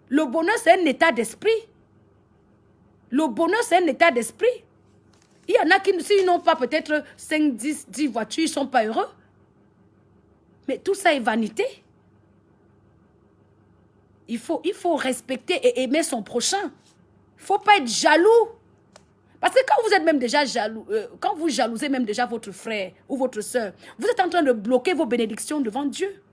Le bonheur, c'est un état d'esprit. Le bonheur, c'est un état d'esprit. Il y en a qui, s'ils n'ont pas peut-être 5, 10 voitures, ils ne sont pas heureux. Mais tout ça est vanité. Il faut respecter et aimer son prochain. Il ne faut pas être jaloux. Parce que quand vous êtes même déjà jaloux, quand vous jalousez même déjà votre frère ou votre soeur, vous êtes en train de bloquer vos bénédictions devant Dieu.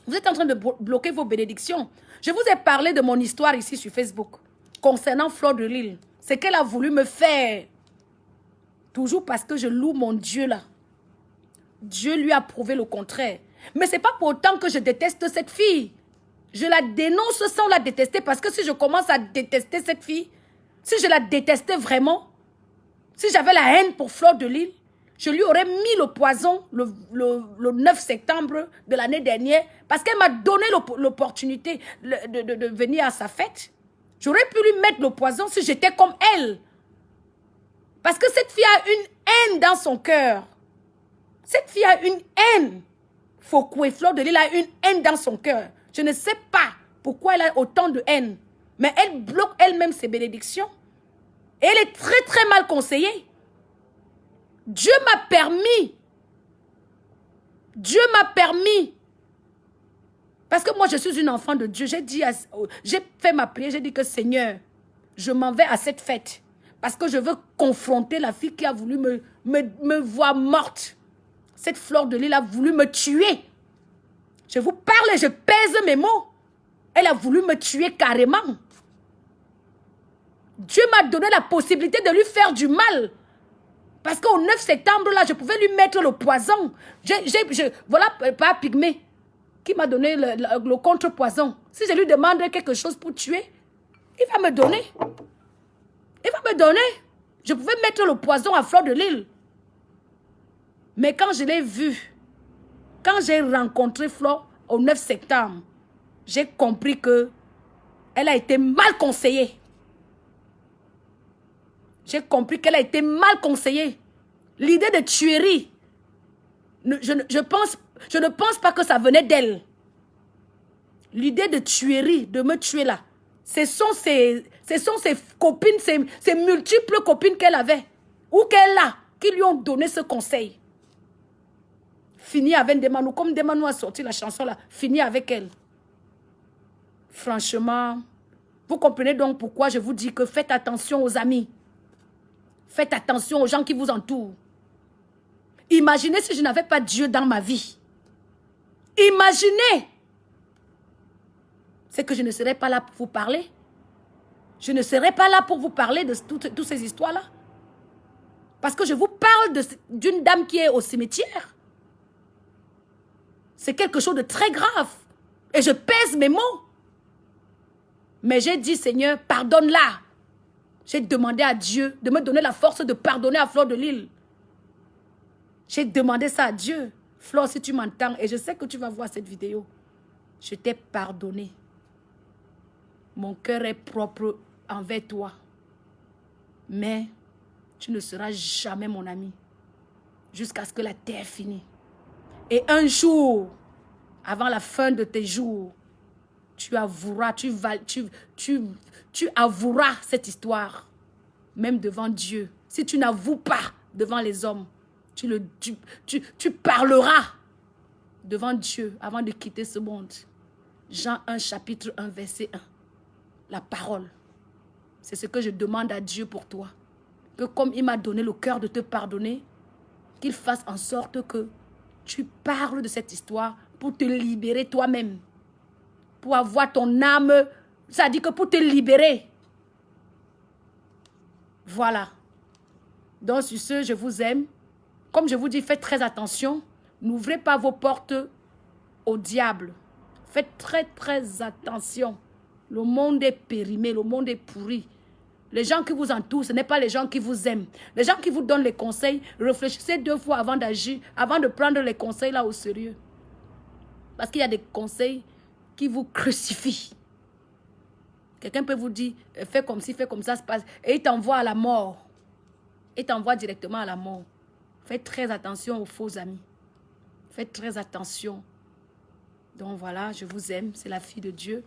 Vous êtes en train de bloquer vos bénédictions. Je vous ai parlé de mon histoire ici sur Facebook concernant Fleur de Lys. C'est qu'elle a voulu me faire. Toujours parce que je loue mon Dieu là. Dieu lui a prouvé le contraire. Mais ce n'est pas pour autant que je déteste cette fille. Je la dénonce sans la détester parce que si je commence à détester cette fille, si je la détestais vraiment, si j'avais la haine pour Fleur de Lys, je lui aurais mis le poison le 9 septembre de l'année dernière parce qu'elle m'a donné l'opportunité de venir à sa fête. J'aurais pu lui mettre le poison si j'étais comme elle. Parce que cette fille a une haine dans son cœur. Cette fille a une haine. Fokoué, Fleur de Lys a une haine dans son cœur. Je ne sais pas pourquoi elle a autant de haine. Mais elle bloque elle-même ses bénédictions. Et elle est très très mal conseillée. Dieu m'a permis. Dieu m'a permis. Parce que moi je suis une enfant de Dieu. J'ai fait ma prière. J'ai dit que Seigneur, je m'en vais à cette fête. Parce que je veux confronter la fille qui a voulu me voir morte. Cette Fleur de Lys a voulu me tuer. Je vous parle et je pèse mes mots. Elle a voulu me tuer carrément. Dieu m'a donné la possibilité de lui faire du mal. Parce qu'au 9 septembre, là, je pouvais lui mettre le poison. Voilà, pas Pygmée, qui m'a donné le contre-poison. Si je lui demande quelque chose pour tuer, il va me donner. Il va me donner. Je pouvais mettre le poison à Fleur de Lys. Mais quand je l'ai vue, quand j'ai rencontré Fleur au 9 septembre, j'ai compris que elle a été mal conseillée. J'ai compris qu'elle a été mal conseillée. L'idée de tuerie, je ne pense pas que ça venait d'elle. L'idée de tuerie, de me tuer là, ce sont ses copines, ses multiples copines qu'elle avait, ou qu'elle a, qui lui ont donné ce conseil. Fini avec Demanou, comme Demanou a sorti la chanson là, fini avec elle. Franchement, vous comprenez donc pourquoi je vous dis que faites attention aux amis. Faites attention aux gens qui vous entourent. Imaginez si je n'avais pas Dieu dans ma vie. Imaginez. C'est que je ne serais pas là pour vous parler. Je ne serais pas là pour vous parler de toutes ces histoires-là. Parce que je vous parle d'une dame qui est au cimetière. C'est quelque chose de très grave. Et je pèse mes mots. Mais j'ai dit, Seigneur, pardonne-la. J'ai demandé à Dieu de me donner la force de pardonner à Fleur de Lys. J'ai demandé ça à Dieu. Fleur, si tu m'entends, et je sais que tu vas voir cette vidéo, je t'ai pardonné. Mon cœur est propre envers toi. Mais tu ne seras jamais mon ami. Jusqu'à ce que la terre finisse. Et un jour, avant la fin de tes jours, tu avoueras, tu avoueras cette histoire, même devant Dieu. Si tu n'avoues pas devant les hommes, tu parleras devant Dieu avant de quitter ce monde. Jean 1, chapitre 1, verset 1. La parole. C'est ce que je demande à Dieu pour toi. Que comme il m'a donné le cœur de te pardonner, qu'il fasse en sorte que tu parles de cette histoire pour te libérer toi-même. Pour avoir ton âme, ça dit que pour te libérer. Voilà. Donc sur ce, je vous aime. Comme je vous dis, faites très attention. N'ouvrez pas vos portes au diable. Faites très très attention. Le monde est périmé, le monde est pourri. Les gens qui vous entourent, ce n'est pas les gens qui vous aiment. Les gens qui vous donnent les conseils, réfléchissez 2 fois avant d'agir, avant de prendre les conseils là au sérieux. Parce qu'il y a des conseils qui vous crucifient. Quelqu'un peut vous dire, fais comme ci, fais comme ça se passe. Et il t'envoie à la mort. Il t'envoie directement à la mort. Faites très attention aux faux amis. Faites très attention Donc voilà, je vous aime. C'est la fille de Dieu.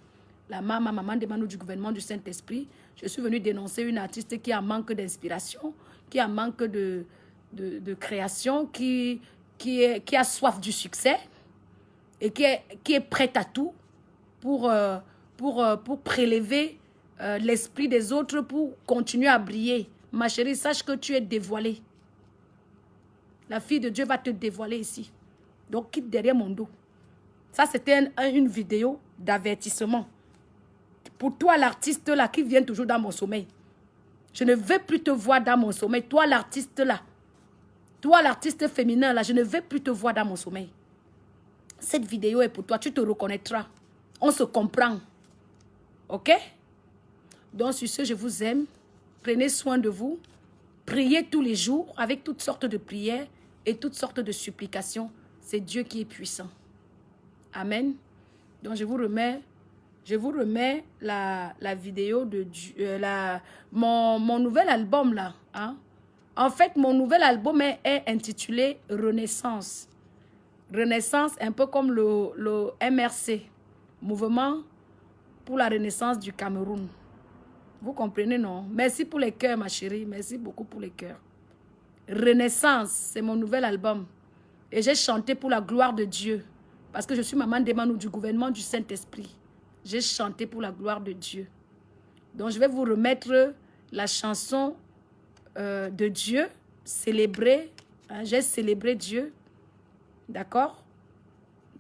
La maman des Manou du gouvernement du Saint-Esprit. Je suis venue dénoncer une artiste qui a manque d'inspiration, qui a manque de création, qui a soif du succès et qui est prête à tout pour prélever l'esprit des autres, pour continuer à briller. Ma chérie, sache que tu es dévoilée. La fille de Dieu va te dévoiler ici. Donc, quitte derrière mon dos. Ça, c'était une vidéo d'avertissement. Pour toi, l'artiste là, qui vient toujours dans mon sommeil. Je ne veux plus te voir dans mon sommeil. Toi, l'artiste là. Toi, l'artiste féminin là, je ne veux plus te voir dans mon sommeil. Cette vidéo est pour toi. Tu te reconnaîtras. On se comprend. Ok? Donc, sur ce, je vous aime. Prenez soin de vous. Priez tous les jours avec toutes sortes de prières et toutes sortes de supplications. C'est Dieu qui est puissant. Amen. Donc, je vous remets la vidéo de mon nouvel album là. Hein? En fait, mon nouvel album est intitulé Renaissance. Renaissance, un peu comme le MRC, Mouvement pour la Renaissance du Cameroun. Vous comprenez, non? Merci pour les cœurs, ma chérie. Merci beaucoup pour les cœurs. Renaissance, c'est mon nouvel album. Et j'ai chanté pour la gloire de Dieu. Parce que je suis maman des Manou du gouvernement du Saint-Esprit. J'ai chanté pour la gloire de Dieu. Donc, je vais vous remettre la chanson de Dieu, célébrer. Hein, j'ai célébré Dieu. D'accord?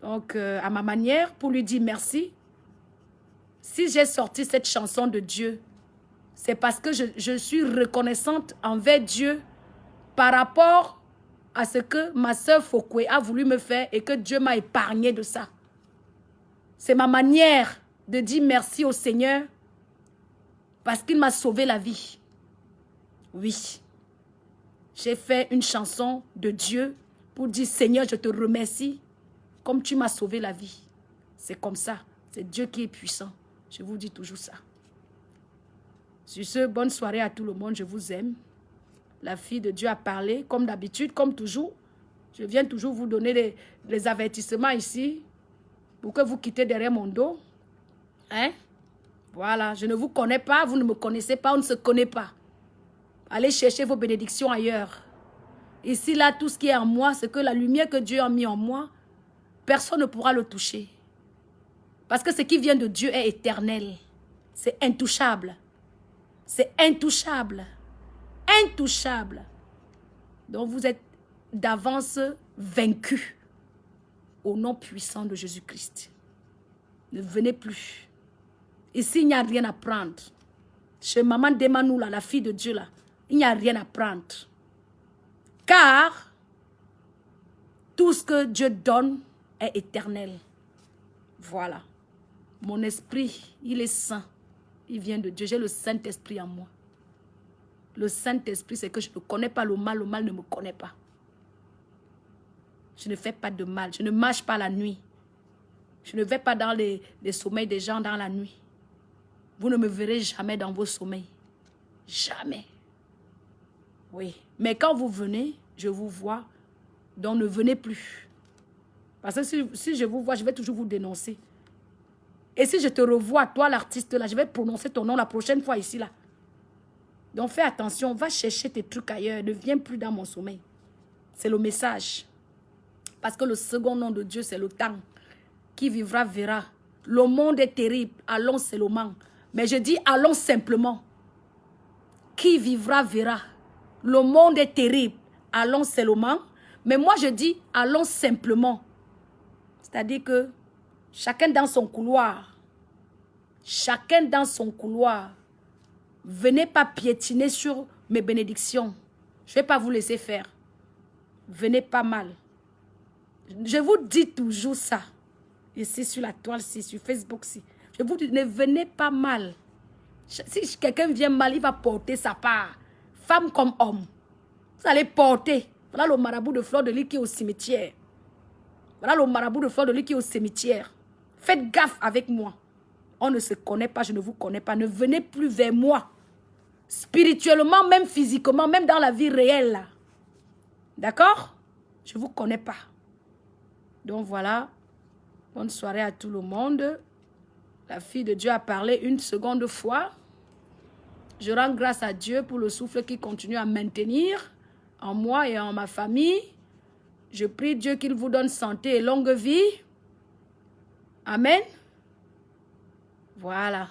Donc, à ma manière, pour lui dire merci. Si j'ai sorti cette chanson de Dieu, c'est parce que je suis reconnaissante envers Dieu par rapport à ce que ma soeur Fokwe a voulu me faire et que Dieu m'a épargné de ça. C'est ma manière de dire merci au Seigneur parce qu'il m'a sauvé la vie. Oui. J'ai fait une chanson de Dieu pour dire Seigneur, je te remercie comme tu m'as sauvé la vie. C'est comme ça. C'est Dieu qui est puissant. Je vous dis toujours ça. Sur ce, bonne soirée à tout le monde. Je vous aime. La fille de Dieu a parlé, comme d'habitude, comme toujours. Je viens toujours vous donner les avertissements ici pour que vous quittez derrière mon dos. Hein? Voilà, je ne vous connais pas, vous ne me connaissez pas, on ne se connaît pas. Allez chercher vos bénédictions ailleurs. Ici, là, tout ce qui est en moi, c'est que la lumière que Dieu a mis en moi, personne ne pourra le toucher. Parce que ce qui vient de Dieu est éternel. C'est intouchable. C'est intouchable. Intouchable. Donc vous êtes d'avance vaincus au nom puissant de Jésus-Christ. Ne venez plus. Ici, il n'y a rien à prendre. Chez Maman Demanou, là, la fille de Dieu, là, il n'y a rien à prendre. Car tout ce que Dieu donne est éternel. Voilà. Mon esprit, il est saint. Il vient de Dieu. J'ai le Saint-Esprit en moi. Le Saint-Esprit, c'est que je ne connais pas le mal ne me connaît pas. Je ne fais pas de mal. Je ne marche pas la nuit. Je ne vais pas dans les sommeils des gens dans la nuit. Vous ne me verrez jamais dans vos sommeils. Jamais. Oui. Mais quand vous venez, je vous vois. Donc ne venez plus. Parce que si je vous vois, je vais toujours vous dénoncer. Et si je te revois, toi l'artiste là, je vais prononcer ton nom la prochaine fois ici là. Donc fais attention, va chercher tes trucs ailleurs, ne viens plus dans mon sommeil. C'est le message. Parce que le second nom de Dieu, c'est le temps. Qui vivra verra. Le monde est terrible, allons seulement. Mais je dis allons simplement. Qui vivra verra. Le monde est terrible, allons seulement. Mais moi je dis allons simplement. C'est-à-dire que chacun dans son couloir. Chacun dans son couloir. Venez pas piétiner sur mes bénédictions. Je ne vais pas vous laisser faire. Venez pas mal. Je vous dis toujours ça. Ici sur la toile, ici, sur Facebook, ici. Je vous dis, ne venez pas mal. Si quelqu'un vient mal, il va porter sa part. Femme comme homme. Vous allez porter. Voilà le marabout de Fleur de Lys qui est au cimetière. Voilà le marabout de Fleur de Lys qui est au cimetière. Faites gaffe avec moi. On ne se connaît pas, je ne vous connais pas. Ne venez plus vers moi. Spirituellement, même physiquement, même dans la vie réelle. D'accord? Je ne vous connais pas. Donc voilà. Bonne soirée à tout le monde. La fille de Dieu a parlé une seconde fois. Je rends grâce à Dieu pour le souffle qui continue à maintenir en moi et en ma famille. Je prie Dieu qu'il vous donne santé et longue vie. Amen. Voilà.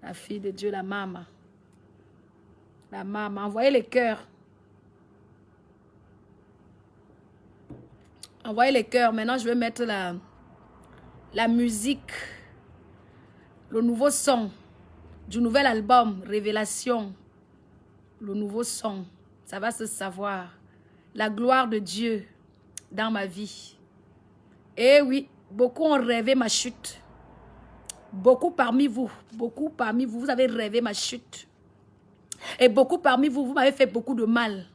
La fille de Dieu, la maman. La maman. Envoyez les cœurs. Envoyez les cœurs. Maintenant, je vais mettre la musique. Le nouveau son du nouvel album, Révélation. Le nouveau son. Ça va se savoir. La gloire de Dieu dans ma vie. Eh oui, beaucoup ont rêvé ma chute. Beaucoup parmi vous, vous avez rêvé ma chute. Et beaucoup parmi vous, vous m'avez fait beaucoup de mal.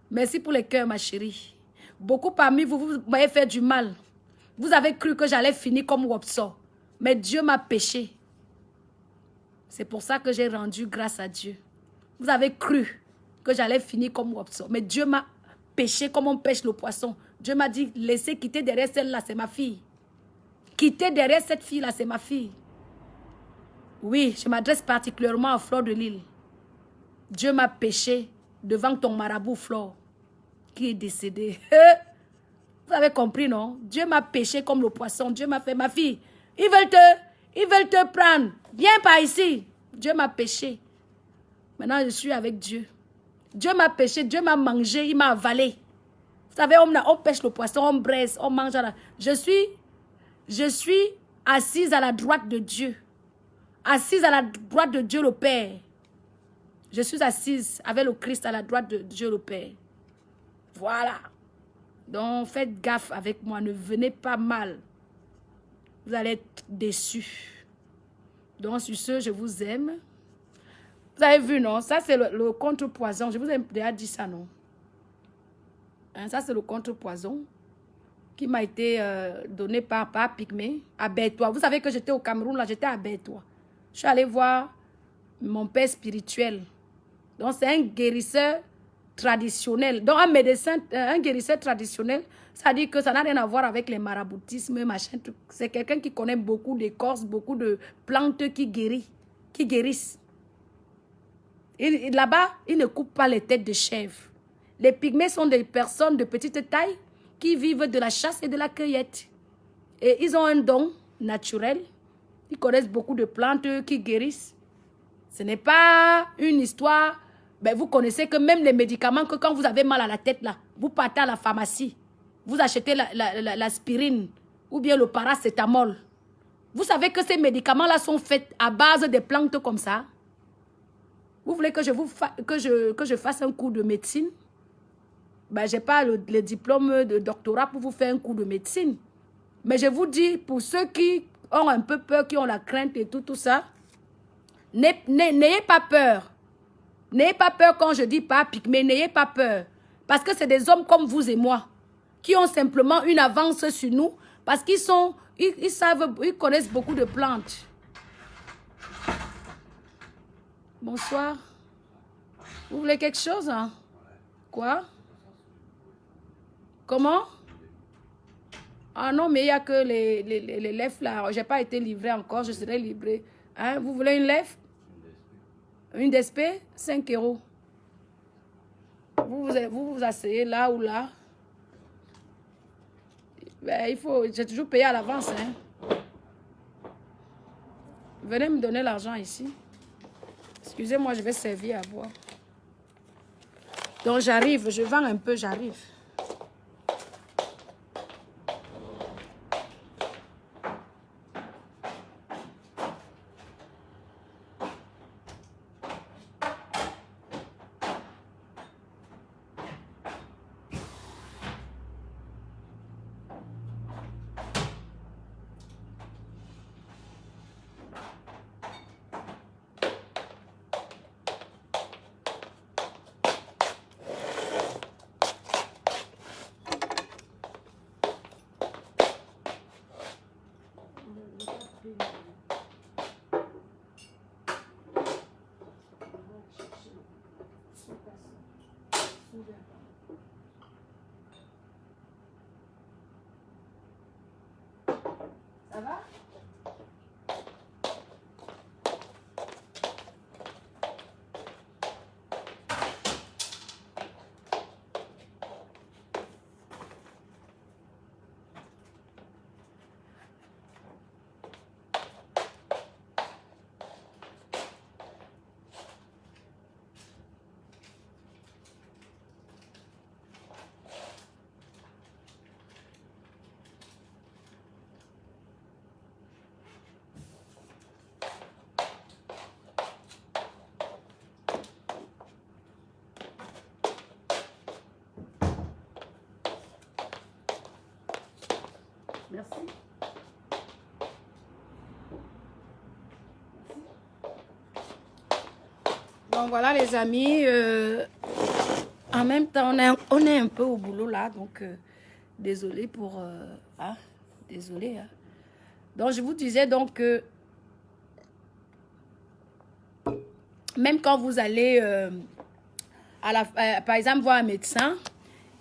Merci pour les cœurs, ma chérie. Beaucoup parmi vous, vous m'avez fait du mal. Vous avez cru que j'allais finir comme Wopso. Mais Dieu m'a péché. C'est pour ça que j'ai rendu grâce à Dieu. Vous avez cru que j'allais finir comme Wopso. Mais Dieu m'a péché comme on pêche le poisson. Dieu m'a dit, laissez quitter derrière celle-là, c'est ma fille. Quitter derrière cette fille-là, c'est ma fille. Oui, je m'adresse particulièrement à Fleur de Lille. Dieu m'a péché devant ton marabout, Fleur, qui est décédé. Vous avez compris, non? Dieu m'a péché comme le poisson. Dieu m'a fait, ma fille, ils veulent te prendre. Viens par ici. Dieu m'a péché. Maintenant, je suis avec Dieu. Dieu m'a péché, Dieu m'a mangé, il m'a avalé. Vous savez, on pêche le poisson, on braise, on mange. Je suis assise à la droite de Dieu. Assise à la droite de Dieu le Père. Je suis assise avec le Christ à la droite de Dieu le Père. Voilà. Donc, faites gaffe avec moi. Ne venez pas mal. Vous allez être déçus. Donc, sur ce, je vous aime. Vous avez vu, non? Ça, c'est le contre-poison. Je vous ai déjà dit ça, non? Hein, ça, c'est le contre-poison qui m'a été donné par Pygmée à Bertois. Vous savez que j'étais au Cameroun, là, j'étais à Bertois. Je suis allée voir mon père spirituel. Donc, c'est un guérisseur traditionnel. Donc, un médecin, un guérisseur traditionnel, ça dit que ça n'a rien à voir avec les maraboutismes, machin. C'est quelqu'un qui connaît beaucoup d'écorces, beaucoup de plantes qui guérissent. Là-bas, ils ne coupent pas les têtes de chèvres. Les pygmées sont des personnes de petite taille qui vivent de la chasse et de la cueillette. Et ils ont un don naturel. Ils connaissent beaucoup de plantes qui guérissent. Ce n'est pas une histoire. Ben, vous connaissez que même les médicaments, que quand vous avez mal à la tête, là, vous partez à la pharmacie, vous achetez l'aspirine ou bien le paracétamol. Vous savez que ces médicaments-là sont faits à base de plantes comme ça. Vous voulez que je fasse un cours de médecine? Ben, je n'ai pas le diplôme de doctorat pour vous faire un cours de médecine. Mais je vous dis, pour ceux qui ont un peu peur, qui ont la crainte et tout ça, n'ayez pas peur. N'ayez pas peur quand je dis pas mais n'ayez pas peur. Parce que c'est des hommes comme vous et moi, qui ont simplement une avance sur nous, parce qu'ils ils connaissent beaucoup de plantes. Bonsoir. Vous voulez quelque chose, hein? Quoi? Comment? Ah non, mais il n'y a que les lèvres là. Je n'ai pas été livré encore, je serai livré. Hein? Vous voulez une lèvre? Une DSP? 5 €. Vous asseyez là ou là. Ben, j'ai toujours payé à l'avance. Hein? Venez me donner l'argent ici. Excusez-moi, je vais servir à boire. Donc j'arrive, je vends un peu, j'arrive. Ça va? Merci. Donc voilà les amis, en même temps on est un peu au boulot là, donc désolé pour... désolé. Hein. Donc je vous disais donc que même quand vous allez par exemple voir un médecin,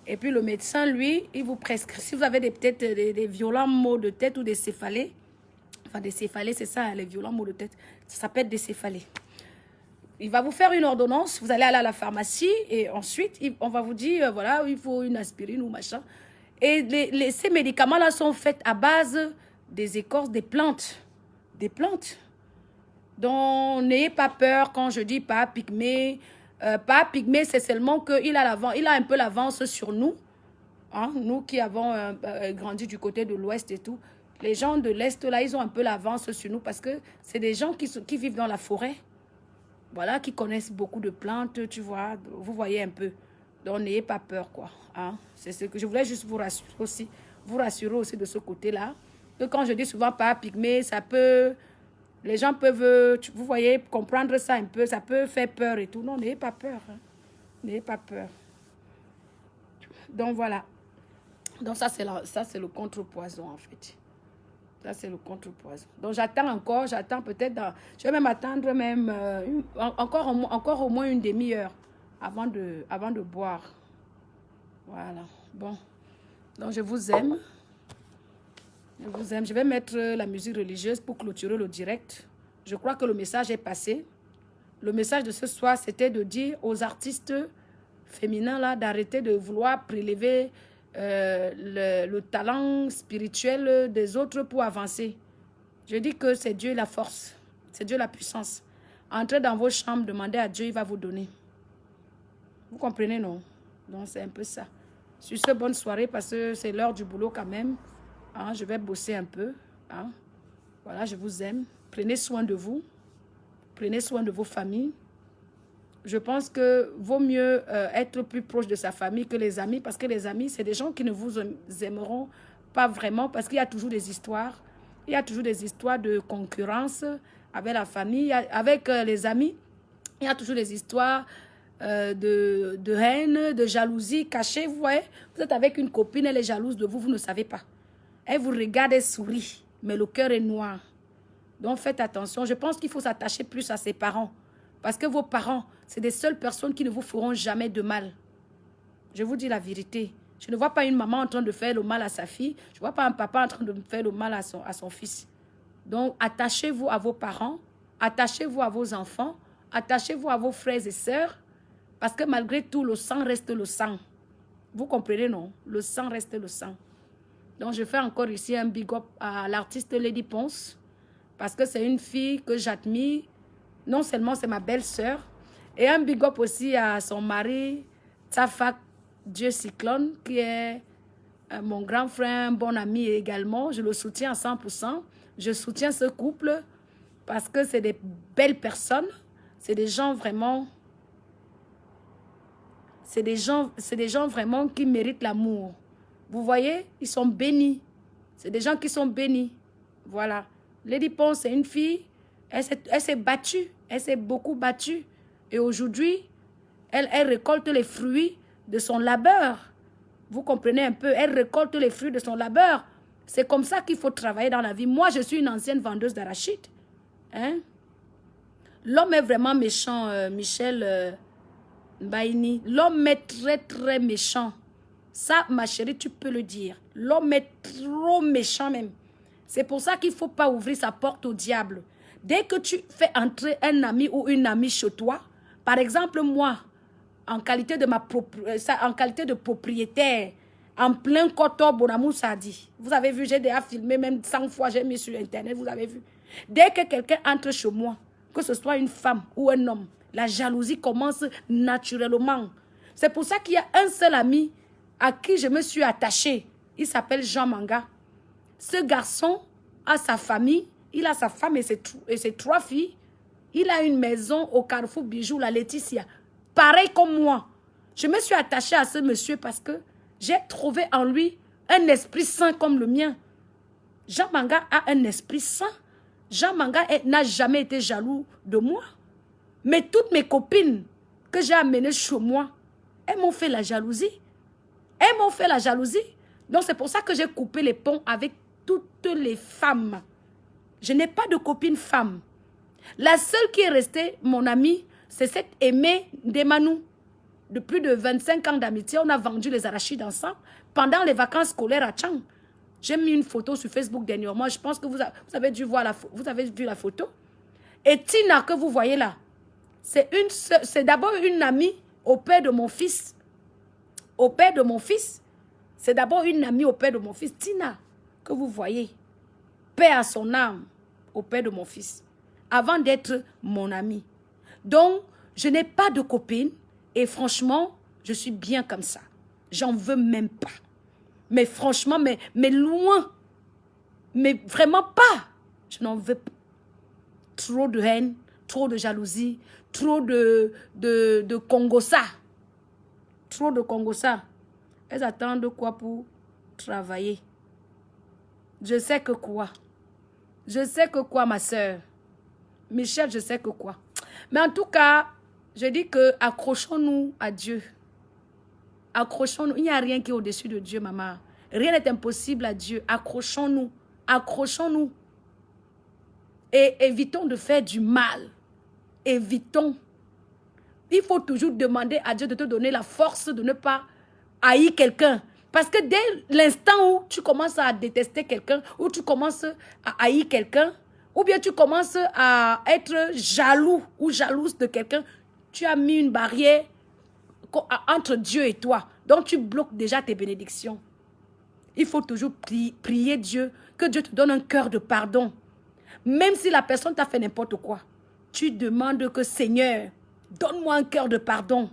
et puis le médecin, lui, il vous prescrit, si vous avez peut-être des violents maux de tête ou des céphalées, enfin des céphalées, c'est ça, les violents maux de tête, ça peut être des céphalées. Il va vous faire une ordonnance, vous allez aller à la pharmacie et ensuite, on va vous dire, voilà, il faut une aspirine ou machin. Et ces médicaments-là sont faits à base des écorces, des plantes. Des plantes. Donc, n'ayez pas peur quand je dis pas pygmée. Pas pygmée, c'est seulement qu'il a un peu l'avance sur nous. Hein, nous qui avons grandi du côté de l'ouest et tout. Les gens de l'est, là, ils ont un peu l'avance sur nous parce que c'est des gens qui vivent dans la forêt. Voilà, qui connaissent beaucoup de plantes, tu vois. Vous voyez un peu. Donc, n'ayez pas peur, quoi. Hein? C'est ce que je voulais juste vous rassurer aussi de ce côté-là. Que quand je dis souvent pas pygmée, ça peut... Les gens peuvent, vous voyez, comprendre ça un peu. Ça peut faire peur et tout. Non, n'ayez pas peur. Hein. N'ayez pas peur. Donc, voilà. Donc, ça, c'est le contrepoison, en fait. Ça, c'est le contrepoison. Donc, j'attends peut-être, je vais même attendre encore au moins une demi-heure avant de boire. Voilà. Bon. Donc, je vous aime. Je vous aime. Je vais mettre la musique religieuse pour clôturer le direct. Je crois que le message est passé. Le message de ce soir, c'était de dire aux artistes féminins là d'arrêter de vouloir prélever le talent spirituel des autres pour avancer. Je dis que c'est Dieu la force, c'est Dieu la puissance. Entrez dans vos chambres, demandez à Dieu, il va vous donner. Vous comprenez, non? Donc c'est un peu ça. Sur ce, bonne soirée parce que c'est l'heure du boulot quand même. Hein, je vais bosser un peu. Hein. Voilà, je vous aime. Prenez soin de vous. Prenez soin de vos familles. Je pense que vaut mieux être plus proche de sa famille que les amis, parce que les amis, c'est des gens qui ne vous aimeront pas vraiment, parce qu'il y a toujours des histoires. Il y a toujours des histoires de concurrence avec la famille, avec les amis. Il y a toujours des histoires de haine, de jalousie cachée. Vous voyez, vous êtes avec une copine, elle est jalouse de vous, vous ne savez pas. Elle vous regarde, elle sourit, mais le cœur est noir. Donc faites attention. Je pense qu'il faut s'attacher plus à ses parents. Parce que vos parents, c'est des seules personnes qui ne vous feront jamais de mal. Je vous dis la vérité. Je ne vois pas une maman en train de faire le mal à sa fille. Je ne vois pas un papa en train de faire le mal à son fils. Donc, attachez-vous à vos parents. Attachez-vous à vos enfants. Attachez-vous à vos frères et sœurs. Parce que malgré tout, le sang reste le sang. Vous comprenez, non? Le sang reste le sang. Donc, je fais encore ici un big up à l'artiste Lady Ponce. Parce que c'est une fille que j'admire. Non seulement c'est ma belle-sœur, et un big up aussi à son mari, Tafak Dieu Cyclone, qui est mon grand frère, un bon ami également. Je le soutiens à 100%. Je soutiens ce couple parce que c'est des belles personnes. C'est des gens vraiment... C'est des gens vraiment qui méritent l'amour. Vous voyez, ils sont bénis. C'est des gens qui sont bénis. Voilà. Lady Ponce, c'est une fille... Elle s'est battue, elle s'est beaucoup battue. Et aujourd'hui, elle récolte les fruits de son labeur. Vous comprenez un peu, elle récolte les fruits de son labeur. C'est comme ça qu'il faut travailler dans la vie. Moi, je suis une ancienne vendeuse d'arachides. Hein? L'homme est vraiment méchant, Michel Baini. L'homme est très, très méchant. Ça, ma chérie, tu peux le dire. L'homme est trop méchant même. C'est pour ça qu'il ne faut pas ouvrir sa porte au diable. Dès que tu fais entrer un ami ou une amie chez toi, par exemple moi, en qualité de propriétaire, en plein Koto Bonamou Sadi. Vous avez vu, j'ai déjà filmé, même 100 fois, j'ai mis sur Internet, vous avez vu. Dès que quelqu'un entre chez moi, que ce soit une femme ou un homme, la jalousie commence naturellement. C'est pour ça qu'il y a un seul ami à qui je me suis attachée. Il s'appelle Jean Manga. Ce garçon a sa famille, il a sa femme et ses 3 filles. Il a une maison au Carrefour Bijou, la Laetitia. Pareil comme moi. Je me suis attachée à ce monsieur parce que j'ai trouvé en lui un esprit saint comme le mien. Jean Manga a un esprit saint. Jean Manga n'a jamais été jaloux de moi. Mais toutes mes copines que j'ai amenées chez moi, elles m'ont fait la jalousie. Elles m'ont fait la jalousie. Donc c'est pour ça que j'ai coupé les ponts avec toutes les femmes. Je n'ai pas de copine femme. La seule qui est restée, mon amie, c'est cette Aimée Demanou. De plus de 25 ans d'amitié, on a vendu les arachides ensemble pendant les vacances scolaires à Tchang. J'ai mis une photo sur Facebook dernièrement. Je pense que vous avez dû voir vous avez vu la photo. Et Tina que vous voyez là, c'est d'abord une amie au père de mon fils. Au père de mon fils. C'est d'abord une amie au père de mon fils. Tina que vous voyez. Paix à son âme au père de mon fils. Avant d'être mon amie. Donc, je n'ai pas de copine. Et franchement, je suis bien comme ça. J'en veux même pas. Mais franchement, mais loin. Mais vraiment pas. Je n'en veux pas. Trop de haine, trop de jalousie, trop de Congossa. Trop de Congossa. Elles attendent quoi pour travailler? Je sais que quoi? Je sais que quoi, ma soeur? Michel, je sais que quoi? Mais en tout cas, je dis que accrochons-nous à Dieu. Accrochons-nous. Il n'y a rien qui est au-dessus de Dieu, maman. Rien n'est impossible à Dieu. Accrochons-nous. Accrochons-nous. Et évitons de faire du mal. Évitons. Il faut toujours demander à Dieu de te donner la force de ne pas haïr quelqu'un. Parce que dès l'instant où tu commences à détester quelqu'un, où tu commences à haïr quelqu'un, ou bien tu commences à être jaloux ou jalouse de quelqu'un, tu as mis une barrière entre Dieu et toi. Donc tu bloques déjà tes bénédictions. Il faut toujours prier Dieu, que Dieu te donne un cœur de pardon. Même si la personne t'a fait n'importe quoi, tu demandes que Seigneur, donne-moi un cœur de pardon,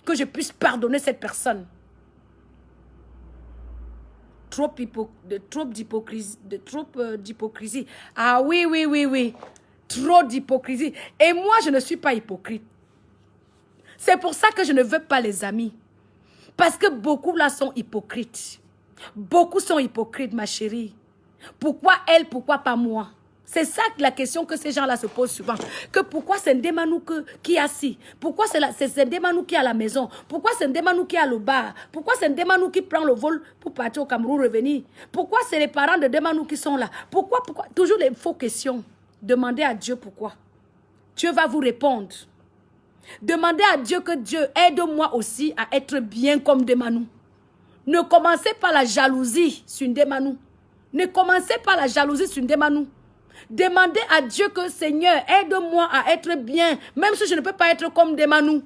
que je puisse pardonner cette personne. Trop d'hypocrisie. Ah oui, oui, oui, oui. Trop d'hypocrisie. Et moi, je ne suis pas hypocrite. C'est pour ça que je ne veux pas les amis. Parce que beaucoup là sont hypocrites. Beaucoup sont hypocrites, ma chérie. Pourquoi elle, pourquoi pas moi? C'est ça la question que ces gens-là se posent souvent. Que pourquoi c'est Ndemanou qui est assis? Pourquoi c'est Ndemanou qui est à la maison? Pourquoi c'est Ndemanou qui est à le bar? Pourquoi c'est Ndemanou qui prend le vol pour partir au Cameroun, revenir? Pourquoi c'est les parents de Ndemanou qui sont là? Pourquoi? Toujours les faux questions. Demandez à Dieu pourquoi. Dieu va vous répondre. Demandez à Dieu que Dieu aide-moi aussi à être bien comme Ndemanou. Ne commencez pas la jalousie sur Ndemanou. Ne commencez pas la jalousie sur Ndemanou. Demandez à Dieu que Seigneur, aide-moi à être bien, même si je ne peux pas être comme Ndemanou.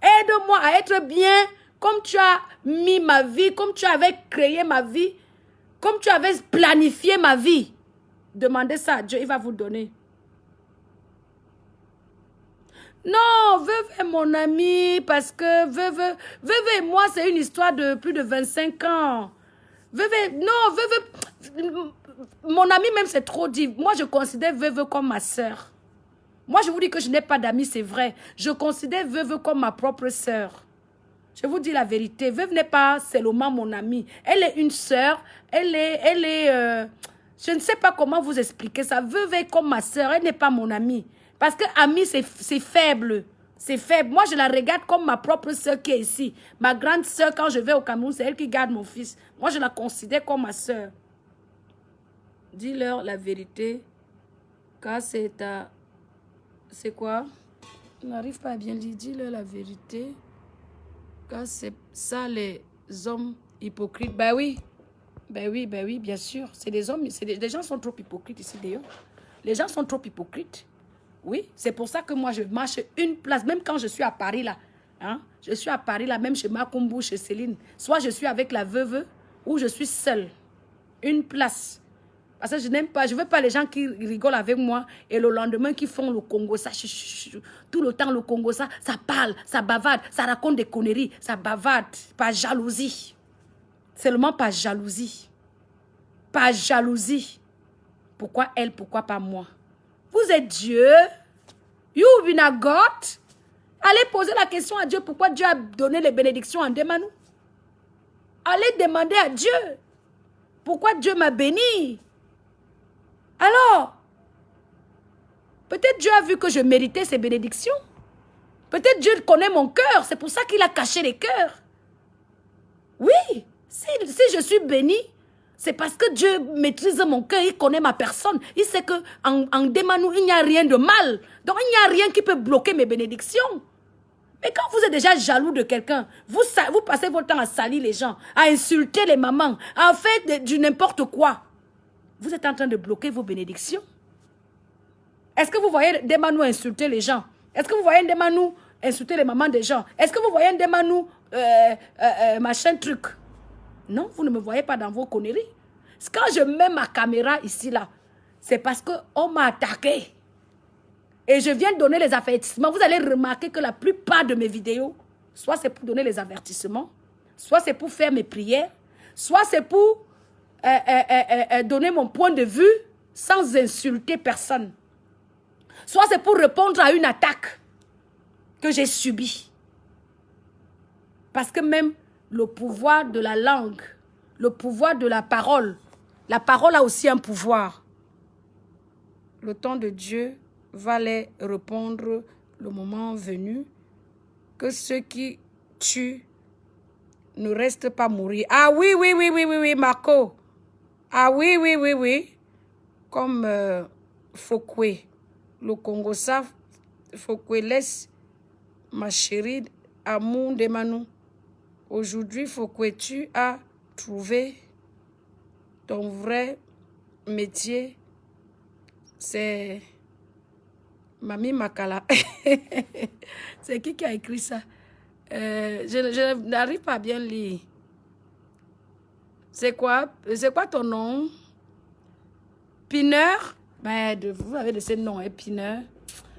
Aide-moi à être bien, comme tu as mis ma vie, comme tu avais créé ma vie, comme tu avais planifié ma vie. Demandez ça à Dieu, il va vous donner. Non, Veuve est mon ami, parce que Veuve et moi, c'est une histoire de plus de 25 ans. Veuve, mon ami même, c'est trop dit. Moi, je considère Veuve comme ma soeur. Moi, je vous dis que je n'ai pas d'amis, c'est vrai. Je considère Veuve comme ma propre soeur. Je vous dis la vérité. Veuve n'est pas seulement mon amie. Elle est une soeur. Elle est je ne sais pas comment vous expliquer ça. Veuve est comme ma soeur. Elle n'est pas mon amie. Parce que amie, c'est faible. C'est faible. Moi, je la regarde comme ma propre soeur qui est ici. Ma grande soeur, quand je vais au Cameroun, c'est elle qui garde mon fils. Moi, je la considère comme ma soeur. Dis-leur la vérité. Car c'est ta... C'est quoi? Je n'arrive pas à bien dire. Dis-leur la vérité. Car c'est ça les hommes hypocrites. Ben oui. Ben oui, bien sûr. C'est des hommes, les gens sont trop hypocrites ici d'ailleurs. Les gens sont trop hypocrites. Oui, c'est pour ça que moi, je marche une place, même quand je suis à Paris, là. Hein, je suis à Paris, là, même chez Macombou, chez Céline. Soit je suis avec la veuve, ou je suis seule. Une place. Parce que je n'aime pas, je ne veux pas les gens qui rigolent avec moi et le lendemain qui font le Congo, ça, tout le temps le Congo, ça parle, ça bavarde, ça raconte des conneries, ça bavarde, par jalousie. Seulement par jalousie. Par jalousie. Pourquoi elle, pourquoi pas moi? Vous êtes Dieu. You been a God. Allez poser la question à Dieu pourquoi Dieu a donné les bénédictions en Demanou. Allez demander à Dieu pourquoi Dieu m'a béni. Alors, peut-être Dieu a vu que je méritais ces bénédictions. Peut-être Dieu connaît mon cœur. C'est pour ça qu'il a caché les cœurs. Oui, si je suis béni, c'est parce que Dieu maîtrise mon cœur. Il connaît ma personne. Il sait qu'en Demanou, il n'y a rien de mal. Donc, il n'y a rien qui peut bloquer mes bénédictions. Mais quand vous êtes déjà jaloux de quelqu'un, vous passez votre temps à salir les gens, à insulter les mamans, à faire du n'importe quoi. Vous êtes en train de bloquer vos bénédictions. Est-ce que vous voyez Demanou insulter les gens? Est-ce que vous voyez Demanou insulter les mamans des gens? Est-ce que vous voyez Demanou machin truc? Non, vous ne me voyez pas dans vos conneries. Quand je mets ma caméra ici, là, c'est parce qu'on m'a attaqué. Et je viens de donner les avertissements. Vous allez remarquer que la plupart de mes vidéos, soit c'est pour donner les avertissements, soit c'est pour faire mes prières, soit c'est pour donner mon point de vue sans insulter personne. Soit c'est pour répondre à une attaque que j'ai subie. Parce que même le pouvoir de la langue, le pouvoir de la parole a aussi un pouvoir. Le temps de Dieu va les répondre le moment venu, que ceux qui tuent ne restent pas mourir. Ah oui, Marco. Ah oui. Comme Fokwe, le Congo, ça, Fokwe laisse ma chérie Amour Demanou. Aujourd'hui, Fokwe, tu as trouvé ton vrai métier. C'est Mami Makala. C'est qui a écrit ça? Je n'arrive pas à bien lire. C'est quoi ton nom? Pineur? Ben, vous avez de ces noms, hein, Pineur.